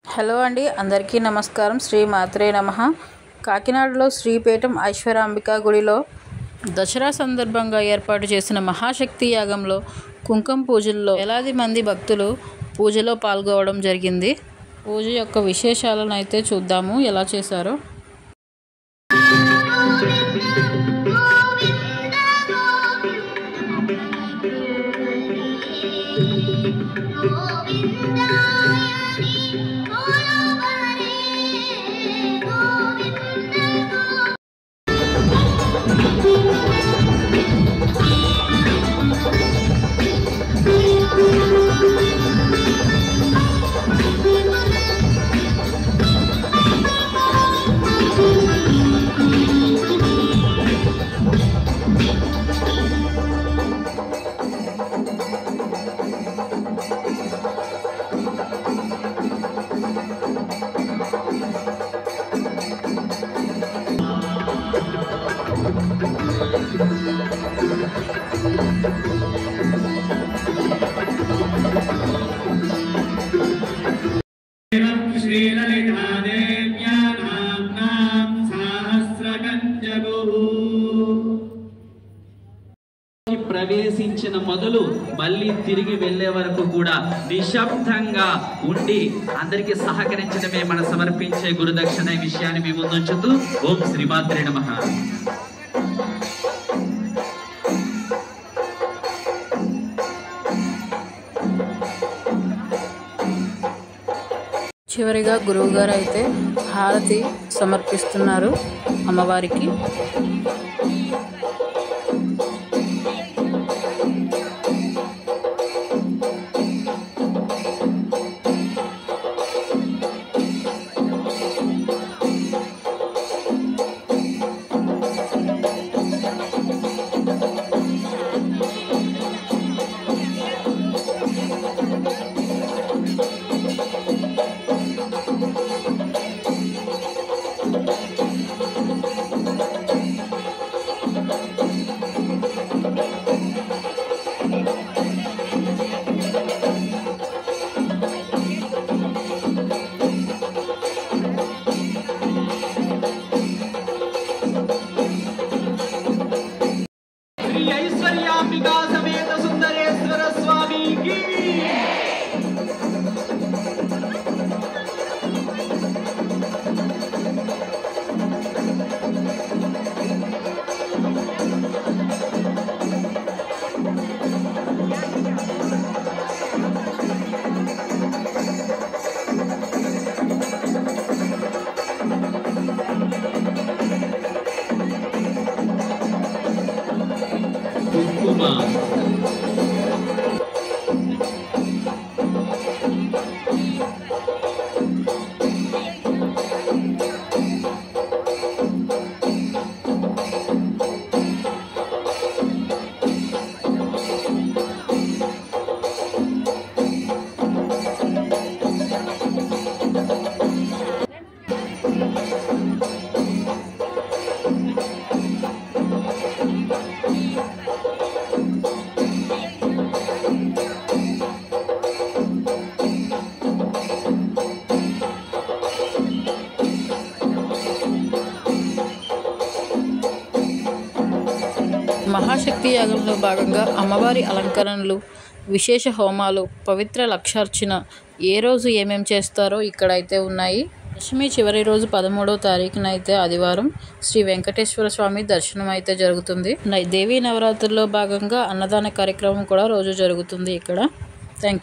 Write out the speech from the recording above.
Hello అండి, అందరికీ నమస్కారం. శ్రీ మాత్రే నమః. కాకినాడలో శ్రీపీఠం ఐశ్వరాంబిక గుడిలో దసరా సందర్భంగా ఏర్పాటు చేసిన మహాశక్తి యాగంలో కుంకుమ పూజల్లో వేలాది మంది భక్తులు పూజలో పాల్గొనడం జరిగింది. పూజ యొక్క విశేషాలను అయితే చూద్దాము, ఎలా చేశారో. ప్రవేశించిన మొదలు మళ్ళీ తిరిగి వెళ్లే వరకు కూడా నిశ్శబ్దంగా ఉండి అందరికీ సహకరించడమే మన సమర్పించే గురుదక్షిణ విషయాన్ని మీ ముందుంచుతూ ఓం శ్రీమాత్రే నమః. చివరిగా గురువుగారు అయితే హారతి సమర్పిస్తున్నారు అమ్మవారికి. శ్రీ ఐశ్వర్యాంబికా సమేత సుందరేశ్వర స్వామికి కుంకుమ మహాశక్తి యాగంలో భాగంగా అమ్మవారి అలంకరణలు, విశేష హోమాలు, పవిత్ర లక్షార్చన ఏ రోజు ఏమేం చేస్తారో ఇక్కడైతే ఉన్నాయి. దశమి చివరి రోజు 13వ తారీఖున అయితే ఆదివారం శ్రీ వెంకటేశ్వర స్వామి దర్శనం అయితే జరుగుతుంది. దేవీ నవరాత్రుల్లో భాగంగా అన్నదాన కార్యక్రమం కూడా రోజు జరుగుతుంది ఇక్కడ. Thank you.